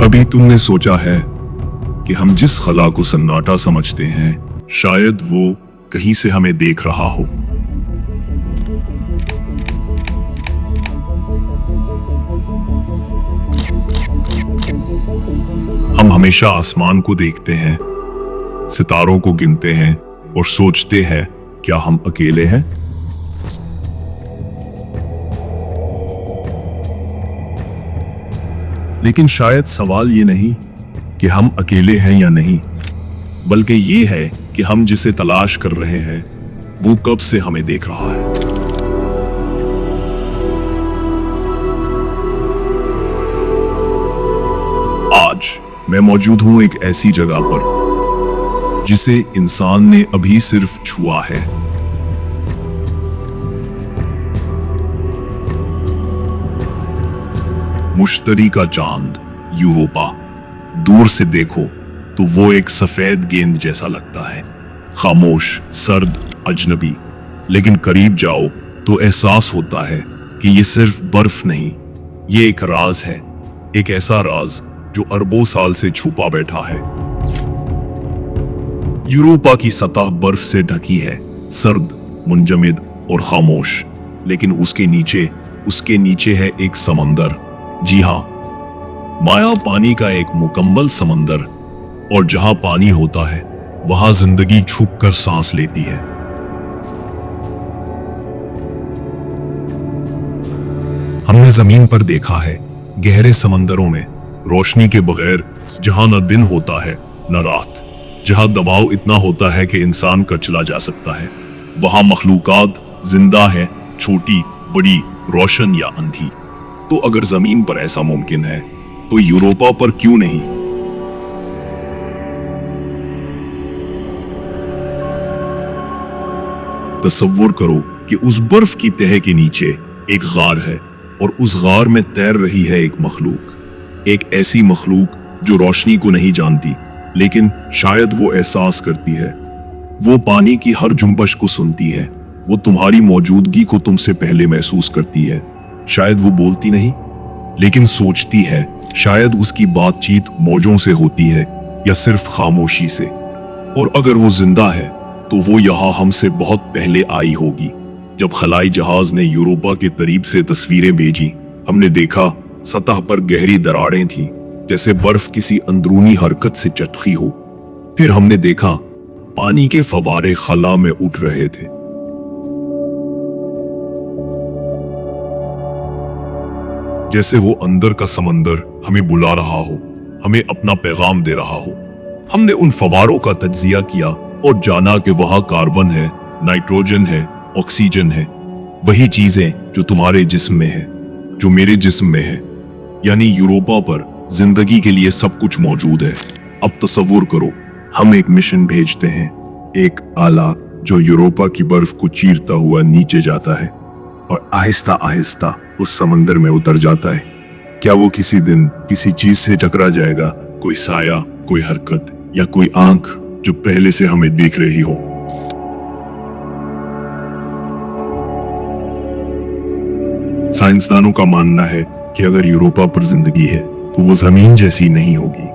कभी तुमने सोचा है कि हम जिस खला को सन्नाटा समझते हैं शायद वो कहीं से हमें देख रहा हो। हम हमेशा आसमान को देखते हैं, सितारों को गिनते हैं और सोचते हैं क्या हम अकेले हैं। लेकिन शायद सवाल ये नहीं कि हम अकेले हैं या नहीं, बल्कि ये है कि हम जिसे तलाश कर रहे हैं वो कब से हमें देख रहा है। आज मैं मौजूद हूं एक ऐसी जगह पर जिसे इंसान ने अभी सिर्फ छुआ है। मुश्तरी का चांद यूरोपा। दूर से देखो तो वो एक सफेद गेंद जैसा लगता है, खामोश, सर्द, अजनबी। लेकिन करीब जाओ तो एहसास होता है कि ये सिर्फ बर्फ नहीं, ये एक राज है, एक ऐसा राज जो अरबों साल से छुपा बैठा है। यूरोपा की सतह बर्फ से ढकी है, सर्द, मुंजमद और खामोश। लेकिन उसके नीचे है एक समंदर। जी हाँ, माया पानी का एक मुकम्मल समंदर। और जहां पानी होता है वहां जिंदगी छुप कर सांस लेती है। हमने जमीन पर देखा है गहरे समंदरों में रोशनी के बगैर, जहां न दिन होता है न रात, जहां दबाव इतना होता है कि इंसान का चला जा सकता है, वहां मखलूकात जिंदा है, छोटी, बड़ी, रोशन या अंधी। तो अगर जमीन पर ऐसा मुमकिन है तो यूरोपा पर क्यों नहीं? तसव्वुर करो कि उस बर्फ की तह के नीचे एक गार है और उस गार में तैर रही है एक मखलूक, एक ऐसी मखलूक जो रोशनी को नहीं जानती, लेकिन शायद वो एहसास करती है। वो पानी की हर जुम्बश को सुनती है, वो तुम्हारी मौजूदगी को तुमसे पहले महसूस करती है। शायद वो बोलती नहीं लेकिन सोचती है, शायद उसकी बातचीत मौजों से होती है या सिर्फ खामोशी से। और अगर वो जिंदा है तो वो यहाँ हमसे बहुत पहले आई होगी। जब खलाई जहाज ने यूरोपा के करीब से तस्वीरें भेजी, हमने देखा सतह पर गहरी दरारें थीं, जैसे बर्फ किसी अंदरूनी हरकत से चटकी हो। फिर हमने देखा पानी के फवारे खला में उठ रहे थे। जैसे वो अंदर का समंदर हमें बुला रहा हो, हमें अपना पैगाम दे रहा हो। हमने उन फवारों का तज्जिया किया और जाना कि वहां कार्बन है, नाइट्रोजन है, ऑक्सीजन है, वही चीजें जो तुम्हारे जिस्म में है, जो मेरे जिस्म में है। यानी यूरोपा पर जिंदगी के लिए सब कुछ मौजूद है। अब तसव्वुर करो, हम एक मिशन भेजते हैं, एक आला जो यूरोपा की बर्फ को चीरता हुआ नीचे जाता है और आहिस्ता आहिस्ता उस समंदर में उतर जाता है। क्या वो किसी दिन किसी चीज से टकरा जाएगा? कोई साया, कोई हरकत या कोई आंख जो पहले से हमें देख रही हो? साइंसदानों का मानना है कि अगर यूरोपा पर जिंदगी है तो वो जमीन जैसी नहीं होगी।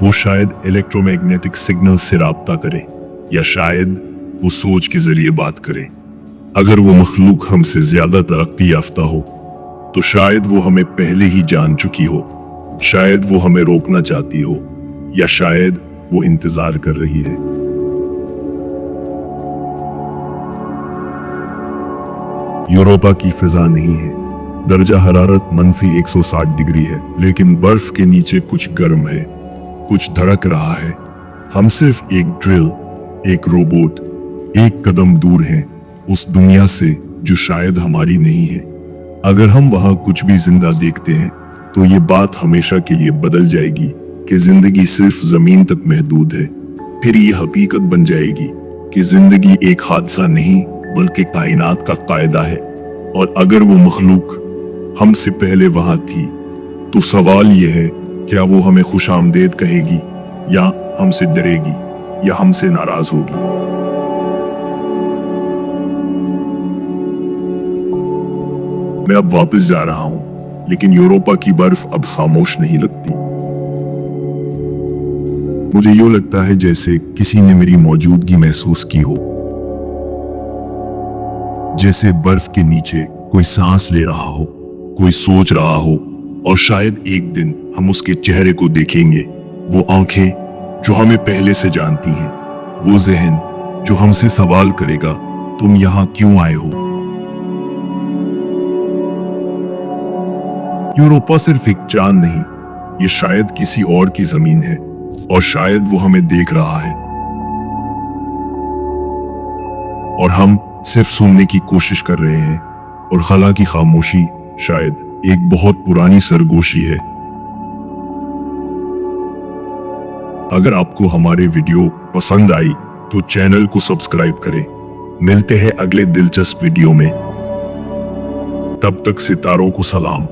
वो शायद इलेक्ट्रोमैग्नेटिक सिग्नल से राब्ता करे या शायद वो सोच के जरिए बात करे। अगर वो मखलूक हमसे ज्यादा तरक्की याफ्ता हो तो शायद वो हमें पहले ही जान चुकी हो, शायद वो हमें रोकना चाहती हो या शायद वो इंतजार कर रही है। यूरोपा की फिजा नहीं है, दर्जा हरारत -160 डिग्री है, लेकिन बर्फ के नीचे कुछ गर्म है, कुछ धड़क रहा है। हम सिर्फ एक ड्रिल, एक रोबोट, एक कदम दूर हैं उस दुनिया से जो शायद हमारी नहीं है। अगर हम वहां कुछ भी जिंदा देखते हैं तो ये बात हमेशा के लिए बदल जाएगी कि जिंदगी सिर्फ जमीन तक महदूद है। फिर ये हकीकत बन जाएगी कि जिंदगी एक हादसा नहीं बल्कि कायनात का कायदा है। और अगर वो मखलूक हमसे पहले वहां थी तो सवाल ये है, क्या वो हमें खुशामदेद कहेगी या हमसे डरेगी या हमसे नाराज होगी? मैं अब वापस जा रहा हूं, लेकिन यूरोपा की बर्फ अब खामोश नहीं लगती। मुझे यूं लगता है जैसे किसी ने मेरी मौजूदगी महसूस की हो, जैसे बर्फ के नीचे कोई सांस ले रहा हो, कोई सोच रहा हो, और शायद एक दिन हम उसके चेहरे को देखेंगे, वो आंखें जो हमें पहले से जानती हैं, वो जहन जो हमसे सवाल करेगा, तुम यहाँ क्यों आए हो। यूरोपा सिर्फ एक चांद नहीं, ये शायद किसी और की जमीन है, और शायद वो हमें देख रहा है, और हम सिर्फ सुनने की कोशिश कर रहे हैं। और हालांकि खामोशी शायद एक बहुत पुरानी सरगोशी है। अगर आपको हमारे वीडियो पसंद आई तो चैनल को सब्सक्राइब करें। मिलते हैं अगले दिलचस्प वीडियो में, तब तक सितारों को सलाम।